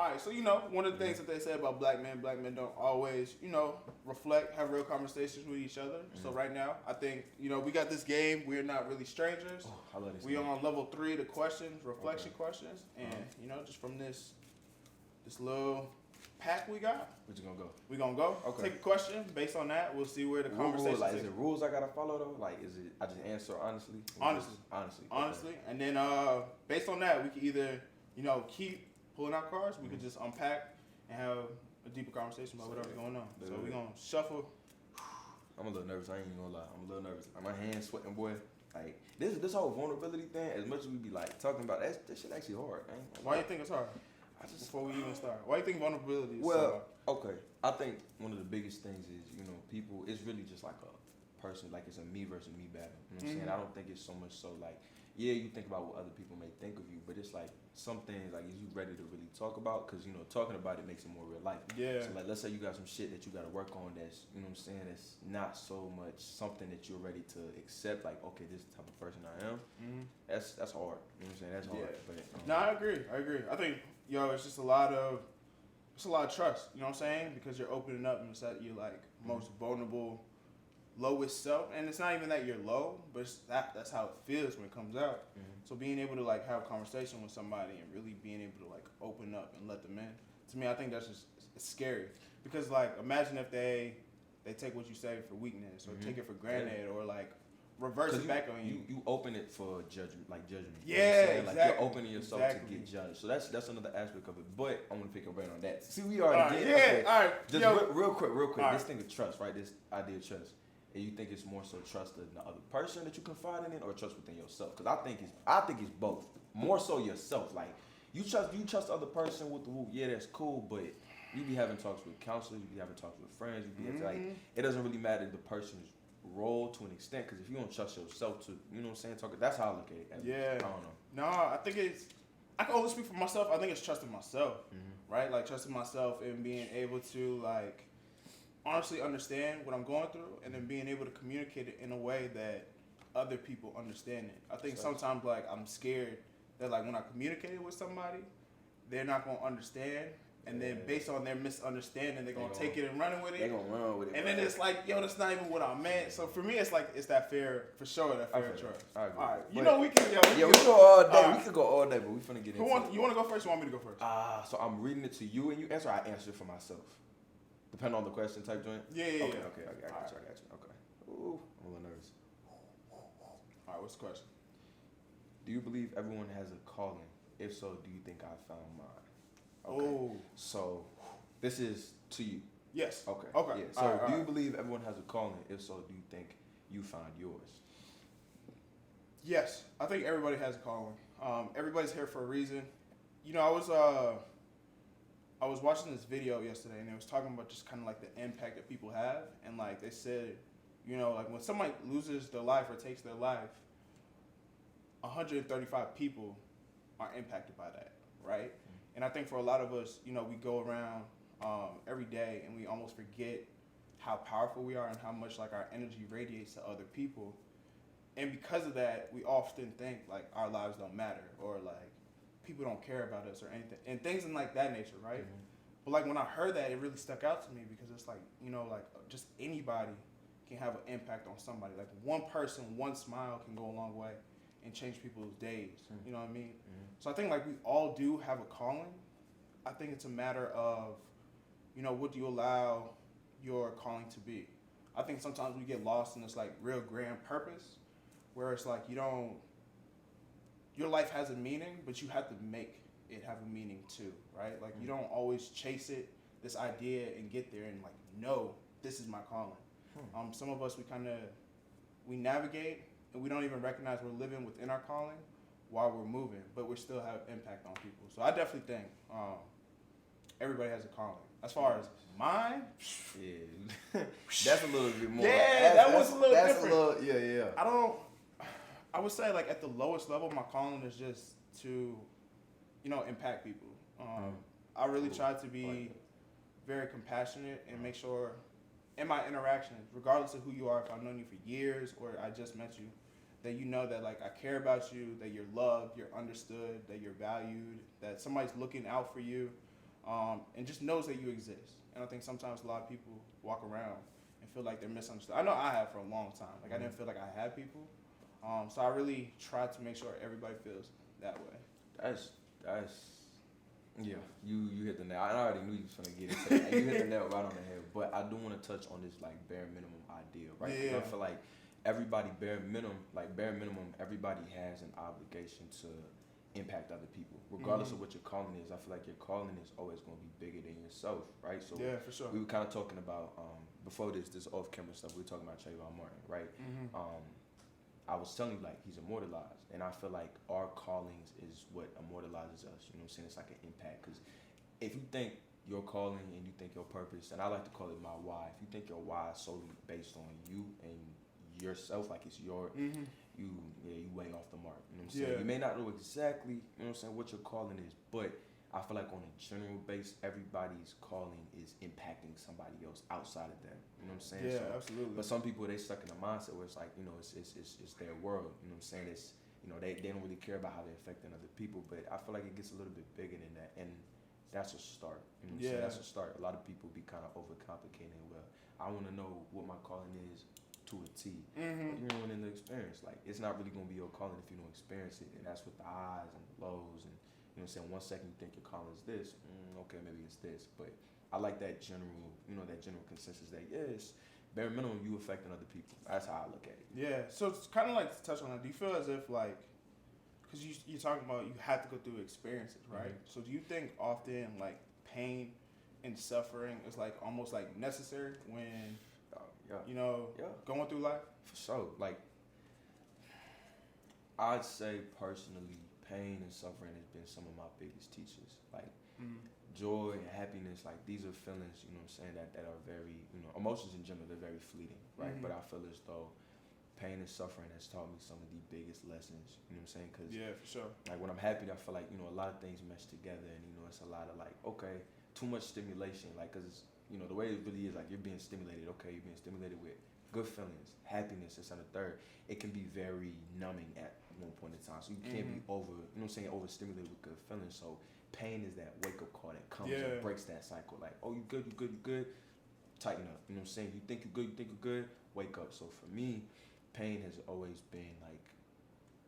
All right, so one of the things that they say about black men don't always, reflect, have real conversations with each other. Mm-hmm. So right now, I think, we got this game. We're not really strangers. Oh, I love this we game. on level 3, the questions, reflection questions, and just from this little pack we got. Where you gonna go? We gonna go. Okay. Take a question. Based on that, we'll see where the conversation. Like, is it rules I gotta follow though? Like, is it I just answer honestly? Honestly. Okay. And then based on that, we can either keep pulling out cards. We could just unpack and have a deeper conversation about whatever's going on. So we gonna shuffle. I'm a little nervous. I ain't even gonna lie. I'm a little nervous. My hands sweating, boy. Like this whole vulnerability thing. As much as we be like talking about that shit actually hard. Man. Why do you think it's hard? Before we even start, why do you think vulnerability is so hard? Okay. I think one of the biggest things is, people, it's really just like a person, like it's a me versus me battle. You know what I'm saying? I don't think it's so much so like, yeah, you think about what other people may think of you, but it's like some things like, is you ready to really talk about? Because, talking about it makes it more real life. Yeah. So like, let's say you got some shit that you got to work on that's, that's not so much something that you're ready to accept. Like, okay, this is the type of person I am. Mm-hmm. That's hard. You know what I'm saying? That's hard. Yeah. But, no, I agree. I think, it's just a lot of trust, you know what I'm saying? Because you're opening up and it's at your like most vulnerable, lowest self. And it's not even that you're low, but that's how it feels when it comes out. Mm-hmm. So being able to like have a conversation with somebody and really being able to like open up and let them in, to me, I think that's just it's scary. Because like imagine if they take what you say for weakness or take it for granted or like reverse it back on you. You open it for judgment. Yeah, exactly. Like you're opening yourself to get judged. So that's another aspect of it. But I want to pick your brain on that. See, we already did. Yeah, okay. All right. Just real quick. This thing of trust, right? This idea of trust. And you think it's more so trust in the other person that you confide in, or trust within yourself? Because I think it's both. More so yourself. Like you trust the other person with the whoop. Yeah, that's cool. But you be having talks with counselors. You be having talks with friends. You be like it doesn't really matter the person's role to an extent, because if you don't trust yourself to, you know what I'm saying, that's how I look at it. Yeah. I don't know. No, I think I can only speak for myself. I think it's trusting myself, right? Like trusting myself and being able to like honestly understand what I'm going through, and then being able to communicate it in a way that other people understand it. I think sometimes like I'm scared that like when I communicate it with somebody, they're not gonna understand. And then based on their misunderstanding, they're going to take it and run with it. They're going to run with it. And then it's like, that's not even what I meant. So for me, it's like, it's that fair, for sure, that fair trust. I agree. All right. We can, we can go all day. We could go all day, but we finna get into it. You want to go first or want me to go first? So I'm reading it to you and you answer. I answer it for myself. Depending on the question type joint? Yeah. Okay, I got you. Okay. Ooh, I'm a little nervous. All right, what's the question? Do you believe everyone has a calling? If so, do you think I found mine? Okay. Oh. So, this is to you. Yes. Okay. Yeah. So, do you believe everyone has a calling? If so, do you think you found yours? Yes. I think everybody has a calling. Everybody's here for a reason. I was watching this video yesterday, and it was talking about just kind of like the impact that people have. And, like, they said, like when somebody loses their life or takes their life, 135 people are impacted by that, right? And I think for a lot of us, we go around every day and we almost forget how powerful we are and how much like our energy radiates to other people. And because of that, we often think like our lives don't matter or like people don't care about us or anything and things in like that nature, right? Mm-hmm. But like when I heard that, it really stuck out to me because it's like, like just anybody can have an impact on somebody. Like one person, one smile can go a long way and change people's days. Mm-hmm. You know what I mean? Mm-hmm. So I think like we all do have a calling. I think it's a matter of, what do you allow your calling to be? I think sometimes we get lost in this like real grand purpose where it's like your life has a meaning, but you have to make it have a meaning too, right? Like you don't always chase it, this idea and get there and like, no, this is my calling. Some of us, we navigate and we don't even recognize we're living within our calling while we're moving, but we still have impact on people. So I definitely think everybody has a calling. As far as mine, that's a little bit more. Yeah, that was a little different. Yeah. I would say like at the lowest level, my calling is just to, impact people. I really try to be very compassionate and make sure in my interactions, regardless of who you are, if I've known you for years or I just met you, that you know that like I care about you, that you're loved, you're understood, that you're valued, that somebody's looking out for you. and just knows that you exist. And I think sometimes a lot of people walk around and feel like they're misunderstood. I know I have for a long time. Like I didn't feel like I had people. So I really try to make sure everybody feels that way. That's yeah. You hit the nail. I already knew you was gonna get into that. You hit the nail right on the head. But I do want to touch on this like bare minimum idea, right? Yeah. I feel like everybody bare minimum, everybody has an obligation to impact other people, regardless of what your calling is. I feel like your calling is always going to be bigger than yourself, right? So Yeah, for sure. we were kind of talking about before this off camera stuff. We were talking about Trayvon Martin, right? I was telling you like he's immortalized, and I feel like our callings is what immortalizes us. You know what I'm saying? It's like an impact, because if you think your calling and you think your purpose, and I like to call it my why. If you think your why is solely based on you and yourself, like it's your you way off the mark. You know what I'm saying? Yeah. You may not know exactly, you know what I'm saying, what your calling is, but I feel like on a general base, everybody's calling is impacting somebody else outside of them. You know what I'm saying? Yeah, So, absolutely. but some people, they stuck in a mindset where it's like, you know, it's their world. You know what I'm saying? It's, you know, they don't really care about how they're affecting other people. But I feel like it gets a little bit bigger than that, and that's a start. You know what I'm saying? That's a start. A lot of people be kind of overcomplicating. Well, I want to know what my calling is to a T. You know, in the experience, like it's not really gonna be your calling if you don't experience it, and that's with the highs and the lows, and you know what I'm saying. 1 second you think your calling is this, okay, maybe it's this, but I like that general, you know, that general consensus that yes, bare minimum you affecting other people. That's how I look at it. Yeah, so it's kind of like to touch on that. Do you feel as if like, because you're talking about you have to go through experiences, right? So do you think often like pain and suffering is like almost like necessary when you know going through life? For sure. Like I'd say personally, pain and suffering has been some of my biggest teachers. Like joy and happiness, like these are feelings, you know what I'm saying, that are very, you know, emotions in general, they're very fleeting, right? But I feel as though pain and suffering has taught me some of the biggest lessons, you know what I'm saying? Cause yeah, for sure. Like when I'm happy, I feel like, you know, a lot of things mesh together, and you know, it's a lot of like, okay, too much stimulation, like, cause you know, the way it really is, like you're being stimulated, okay, you're being stimulated with good feelings, happiness, this and the third. It can be very numbing at one point in time, so you can't be over, you know what I'm saying, overstimulated with good feelings. So pain is that wake up call that comes and breaks that cycle. Like, oh, you good, tighten up. You know what I'm saying? You think you're good, wake up. So for me, pain has always been like,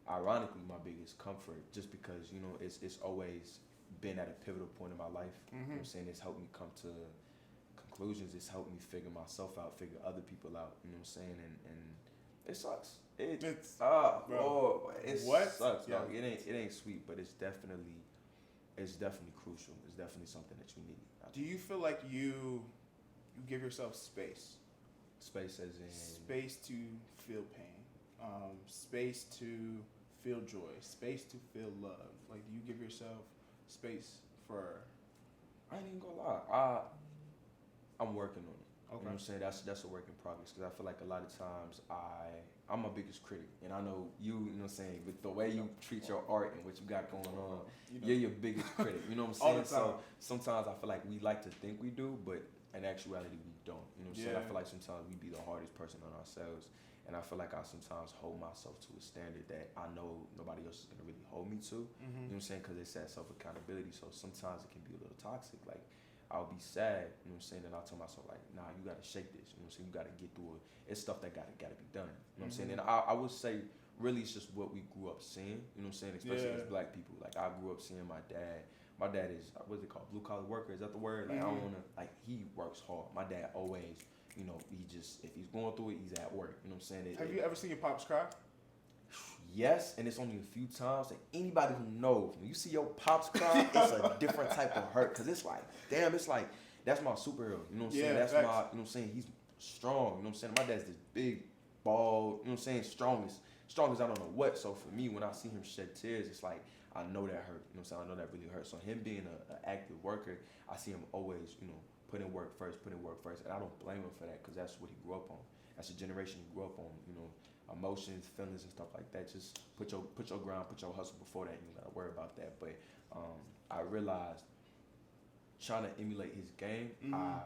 ironically, my biggest comfort, just because, you know, it's always been at a pivotal point in my life. You know what I'm saying? It's helped me come to conclusions. It's helped me figure myself out, figure other people out. You know what I'm saying? And it sucks. It sucks, dog. It ain't sweet, but it's definitely crucial. It's definitely something that you need. Do you feel like you give yourself space? Space as in space to feel pain, space to feel joy, space to feel love. Like, do you give yourself space for? I ain't even gonna lie. I'm working on it. Okay. You know what I'm saying? That's a work in progress, because I feel like a lot of times I'm my biggest critic, and I know you know what I'm saying, with the way you treat your art and what you got going on, you're your biggest critic. You know what I'm saying? So sometimes I feel like we like to think we do, but in actuality we don't. You know what I'm saying? I feel like sometimes we be the hardest person on ourselves, and I feel like I sometimes hold myself to a standard that I know nobody else is gonna really hold me to. You know what I'm saying? Because it's that self accountability. So sometimes it can be a little toxic. Like, I'll be sad, you know what I'm saying, and I'll tell myself like, nah, you gotta shake this, you know what I'm saying, you gotta get through it. It's stuff that gotta be done, you know what I'm saying. And I would say really it's just what we grew up seeing, you know what I'm saying, especially as black people. Like, I grew up seeing my dad is, what's it called, blue collar worker, is that the word? Like, I don't wanna, like, he works hard. My dad always, you know, he just, if he's going through it, he's at work, you know what I'm saying. Have you ever seen your pops cry? Yes, and it's only a few times. And anybody who knows, when you see your pops cry, it's a different type of hurt. Because it's like, damn, it's like, that's my superhero. You know what I'm saying? That's facts. my, you know what I'm saying? He's strong. You know what I'm saying? My dad's this big, bald, you know what I'm saying? Strong as I don't know what. So for me, when I see him shed tears, it's like, I know that hurt. You know what I'm saying? I know that really hurts. So him being an active worker, I see him always, you know, put in work first. And I don't blame him for that, because that's what he grew up on. That's the generation he grew up on, you know. Emotions, feelings, and stuff like that. Just put your grind, put your hustle before that. You gotta worry about that. But I realized trying to emulate his game, I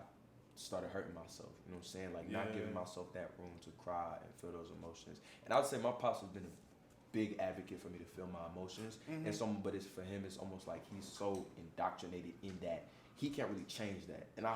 started hurting myself. You know what I'm saying? Like, not giving myself that room to cry and feel those emotions. And I would say my pops has been a big advocate for me to feel my emotions. And but it's for him, it's almost like he's so indoctrinated in that he can't really change that. And I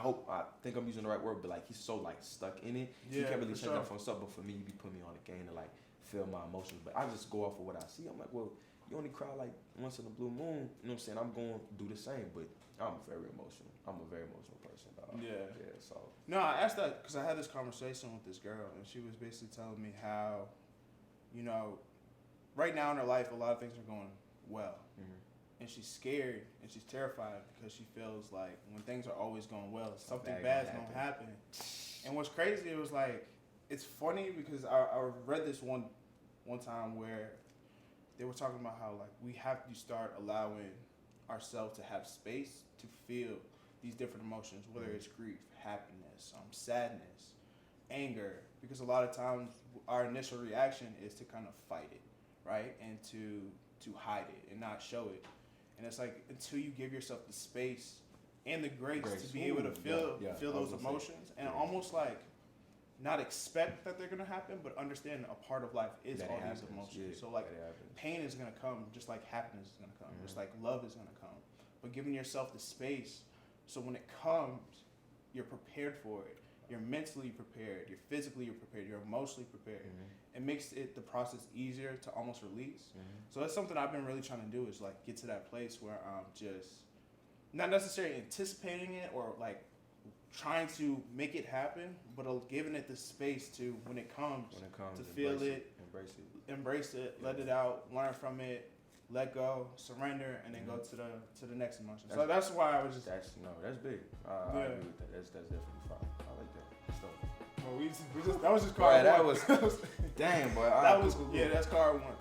think I'm using the right word, but like he's so like stuck in it, he can't really change that for himself. But for me, he be putting me on a game to like feel my emotions. But I just go off of what I see. I'm like, well, you only cry like once in a blue moon. You know what I'm saying? I'm going to do the same, but I'm very emotional. I'm a very emotional person, dog. Yeah. So. No, I asked that because I had this conversation with this girl, and she was basically telling me how, you know, right now in her life, a lot of things are going well. And she's scared and she's terrified because she feels like when things are always going well, something bad's going to happen. And what's crazy, it was like, it's funny because I read this one time where they were talking about how like we have to start allowing ourselves to have space to feel these different emotions, whether it's grief, happiness, sadness, anger, because a lot of times our initial reaction is to kind of fight it, right? And to hide it and not show it. And it's like until you give yourself the space and the grace. To be able to feel those emotions and almost like not expect that they're gonna happen, but understand a part of life is that all these emotions. So like pain is gonna come, just like happiness is gonna come, just like love is gonna come. But giving yourself the space so when it comes, you're prepared for it. You're mentally prepared. You're physically prepared. You're emotionally prepared. It makes the process easier to almost release. So that's something I've been really trying to do is like get to that place where I'm just not necessarily anticipating it or like trying to make it happen, but giving it the space to when it comes to feel embrace it, let it out, learn from it, let go, surrender, and then go to the next emotion. So that's why I was just that's big. I agree with that. That's definitely fine. I like that. So. Well, we just that was just card one. That was damn, boy. That's card one.